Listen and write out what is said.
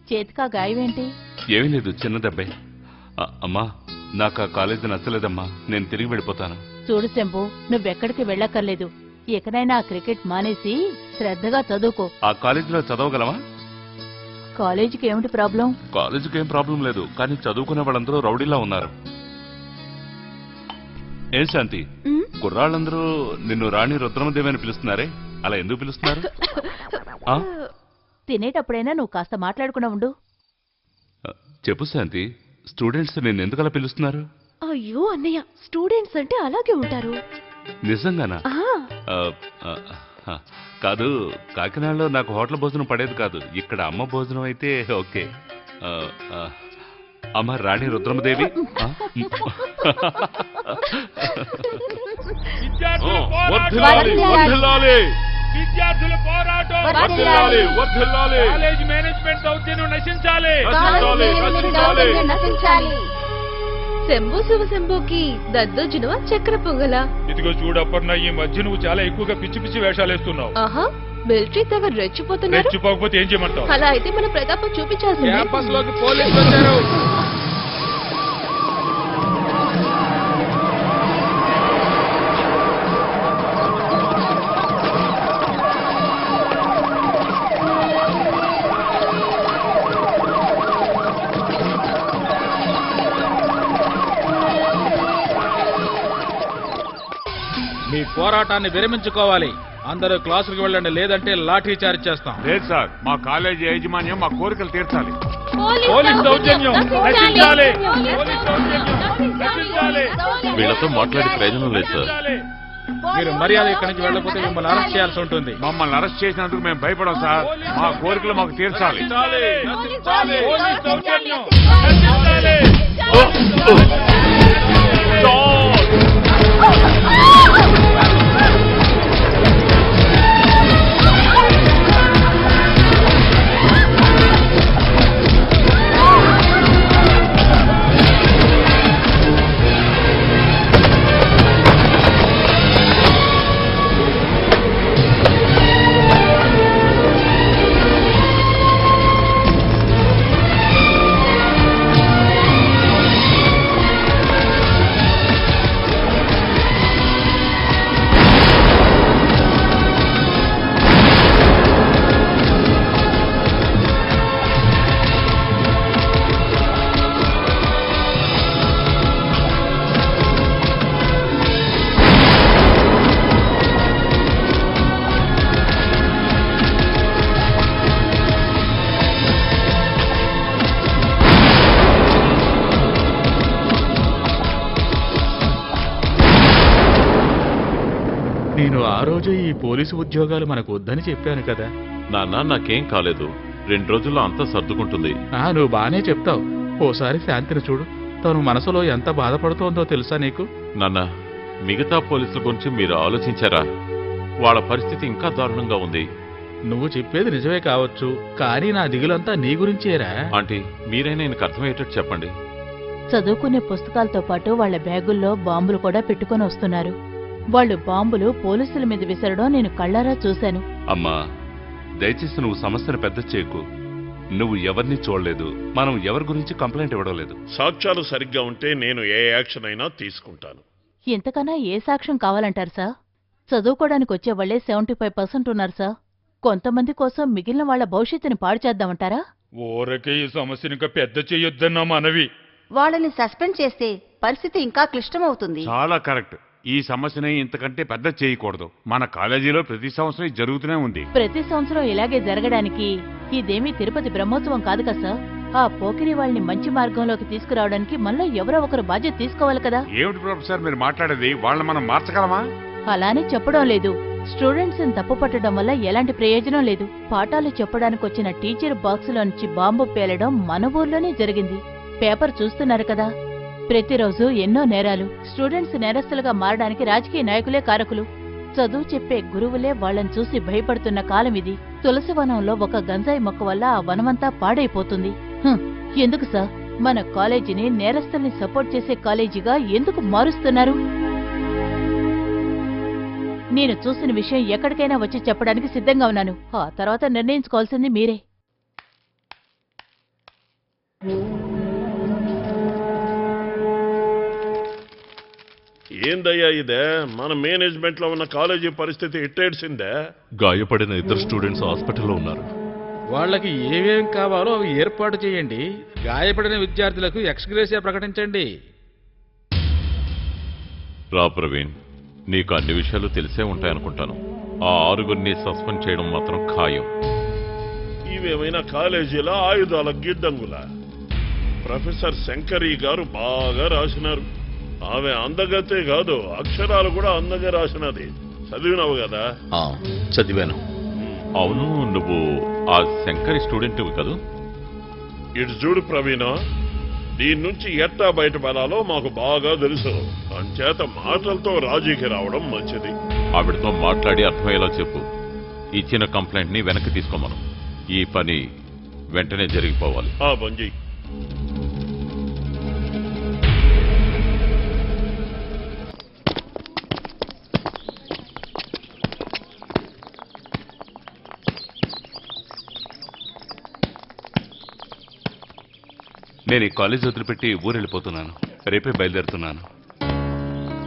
చేతికా గాయమేంటి? ఏమీ లేదు, చిన్న దెబ్బే. అమ్మా, నాకు ఆ కాలేజీ నచ్చలేదమ్మా, నేను తిరిగి వెళ్ళిపోతాను. చూడు శంభు, నువ్వెక్కడికి వెళ్ళక్కర్లేదు. ఇకనైనా ఆ క్రికెట్ మానేసి శ్రద్ధగా చదువుకో. ఆ కాలేజీలో చదవగలవా? కాలేజీకి ఏమిటి ప్రాబ్లం? కాలేజీకి ఏం ప్రాబ్లం లేదు, కానీ చదువుకునే వాళ్ళందరూ రౌడీలా ఉన్నారు. ఏం శాంతి, కుర్రాళ్ళందరూ నిన్ను రాణి రుద్రమదేవి అని పిలుస్తున్నారే, అలా ఎందుకు పిలుస్తున్నారు? తినేటప్పుడైనా నువ్వు కాస్త మాట్లాడకుండా ఉండు. చెప్పు శాంతి, స్టూడెంట్స్ నిన్ను ఎందుకు అలా పిలుస్తున్నారు? అయ్యో అన్నయ్య, స్టూడెంట్స్ అంటే అలాగే ఉంటారు. నిజంగానా? కాదు, కాకినాడలో నాకు హోటల్ భోజనం పడేది కాదు, ఇక్కడ అమ్మ భోజనం అయితే ఓకే. అమ్మ రాణి రుద్రమదేవి. విద్యార్థుల పోరాటం కాలేజ్ మేనేజ్మెంట్ దౌర్జన్యం నశించాలి. శంభు శివ శంభుకి దద్దోజనమా చక్కెర పొంగల? ఇదిగో చూడప్పన్న, ఈ మధ్య నువ్వు చాలా ఎక్కువగా పిచ్చి పిచ్చి వేషాలు వేస్తున్నావు. ఆహా, మిలిటరీ దగ్గర రెచ్చిపోతున్నారు. రెచ్చిపోకపోతే ఏం చేయమంటావు? అలా అయితే మన ప్రతాపం చూపించాల్సింది. క్యాంపస్ లోకి పోలీసులు వచ్చారు. మీ పోరాటాన్ని విరమించుకోవాలి. అందరూ క్లాసులకు వెళ్ళండి, లేదంటే లాఠీ చార్జ్ చేస్తాం. లేదు సార్, మా కాలేజీ యాజమాన్యం మా కోరికలు తీర్చాలి. పోలీస్ దౌర్జన్యం నశించాలి. పోలీస్ దౌర్జన్యం నశించాలి. వీళ్ళతో మాట్లాడే ప్రయోజనం లేదు సార్. మీరు మర్యాద ఇక్కడి నుంచి వెళ్ళకపోతే మిమ్మల్ని అరెస్ట్ చేయాల్సి ఉంటుంది. మమ్మల్ని అరెస్ట్ చేసినందుకు మేము భయపడం సార్, మా కోరికలు మాకు తీర్చాలి. పోలీస్ దౌర్జన్యం నశించాలి. నేను ఆ రోజు ఈ పోలీసు ఉద్యోగాలు మనకు వద్దని చెప్పాను కదా. నాన్న, నాకేం కాలేదు, 2 రోజుల్లో అంతా సర్దుకుంటుంది. నువ్వు బానే చెప్తావు. ఓసారి శాంతిని చూడు, తను మనసులో ఎంత బాధపడుతోందో తెలుసా నీకు? నాన్న, మిగతా పోలీసుల గురించి మీరు ఆలోచించారా? వాళ్ళ పరిస్థితి ఇంకా దారుణంగా ఉంది. నువ్వు చెప్పేది నిజమే కావచ్చు, కానీ నా దిగులంతా నీ గురించేరా. ఆంటీ, మీరైనా ఆయనకు అర్థమయ్యేటట్టు చెప్పండి. చదువుకునే పుస్తకాలతో పాటు వాళ్ల బ్యాగుల్లో బాంబులు కూడా పెట్టుకుని వస్తున్నారు. వాళ్ళు బాంబులు పోలీసుల మీద విసరడం నేను కళ్ళారా చూశాను. అమ్మా, దయచేసి నువ్వు సమస్యను పెద్ద చేయకు. నువ్వు ఎవరిని చూడలేదు, మనం ఎవరి గురించి కంప్లైంట్ ఇవ్వడం లేదు. సాక్ష్యాలు సరిగ్గా ఉంటే నేను ఏ యాక్షన్ అయినా తీసుకుంటాను. ఇంతకన్నా ఏ సాక్ష్యం కావాలంటారు సార్? చదువుకోవడానికి వచ్చే వాళ్లే 75% ఉన్నారు సార్. కొంతమంది కోసం మిగిలిన వాళ్ల భవిష్యత్తుని పాడు చేద్దామంటారా? ఊరకే ఈ సమస్యను ఇంకా పెద్ద చేయొద్దన్నా మనవి. వాళ్ళని సస్పెండ్ చేస్తే పరిస్థితి ఇంకా క్లిష్టమవుతుంది. చాలా కరెక్ట్. ఈ సమస్యని ఇంతకంటే పెద్ద చేయకూడదు. మన కాలేజీలో ప్రతి సంవత్సరం ఇది జరుగుతూనే ఉంది. ప్రతి సంవత్సరం ఇలాగే జరగడానికి ఇదేమీ తిరుపతి బ్రహ్మోత్సవం కాదు కదా సార్. ఆ పోకిరి వాళ్ళని మంచి మార్గంలోకి తీసుకురావడానికి మనలో ఎవరో ఒకరు బాధ్యత తీసుకోవాలి కదా. ఏమిటి ప్రొఫెసర్ మీరు మాట్లాడేది? వాళ్ళని మనం మార్చగలమా? అలానే చెప్పడం లేదు. స్టూడెంట్స్ ని తప్పు పట్టడం వల్ల ఎలాంటి ప్రయోజనం లేదు. పాఠాలు చెప్పడానికి వచ్చిన టీచర్ బాక్సులో నుంచి బాంబు పేలడం మన ఊర్లోనే జరిగింది. పేపర్ చూస్తున్నారు కదా. ప్రతిరోజు ఎన్నో నేరాలు. స్టూడెంట్స్ నేరస్తులుగా మారడానికి రాజకీయ నాయకులే కారకులు. చదువు చెప్పే గురువులే వాళ్లను చూసి భయపడుతున్న కాలం ఇది. తులసివనంలో ఒక గంజాయి మొక్క వల్ల ఆ వనమంతా పాడైపోతుంది. ఎందుకు సార్ మన కాలేజీని నేరస్తుల్ని సపోర్ట్ చేసే కాలేజీగా ఎందుకు మారుస్తున్నారు? నేను చూసిన విషయం ఎక్కడికైనా వచ్చి చెప్పడానికి సిద్ధంగా ఉన్నాను. ఆ తర్వాత నిర్ణయించుకోవాల్సింది మీరే. ఏందయ్యా ఇదే? మన మేనేజ్మెంట్ లో ఉన్న కాలేజీ పరిస్థితి ఇట్టేడ్చిందే. గాయపడిన 2 స్టూడెంట్స్ హాస్పిటల్లో ఉన్నారు. వాళ్ళకి ఏమేం కావాలో అవి ఏర్పాటు చేయండి. గాయపడిన విద్యార్థులకు ఎక్స్గ్రేసియా ప్రకటించండి. రా ప్రవీణ్, నీకు అన్ని విషయాలు తెలిసే ఉంటాయనుకుంటాను. ఆ 6గురిని సస్పెండ్ చేయడం మాత్రం ఖాయం. ఇవేమైనా కాలేజీల ఆయుధాల గిడ్డంగుల? ప్రొఫెసర్ శంకరీ గారు బాగా రాసినారు. ఆమె అందగతే కాదు, అక్షరాలు కూడా అందంగా రాసినది. చదివినావు కదా? చదివాను. అవును, నువ్వు ఆ శంకరి స్టూడెంట్ కదూ? ఇటు చూడు ప్రవీణ, దీని నుంచి ఎట్టా బయటపడాలో మాకు బాగా తెలుసు. అంచేత మాటలతో రాజీకి రావడం మంచిది. ఆవిడతో మాట్లాడి అర్థమయ్యేలా చెప్పు. ఇచ్చిన కంప్లైంట్ ని వెనక్కి తీసుకోమను. ఈ పని వెంటనే జరిగిపోవాలి. బంజీ. నేను ఈ కాలేజ్ వదిలిపెట్టి ఊరెళ్ళిపోతున్నాను. రేపే బయలుదేరుతున్నాను.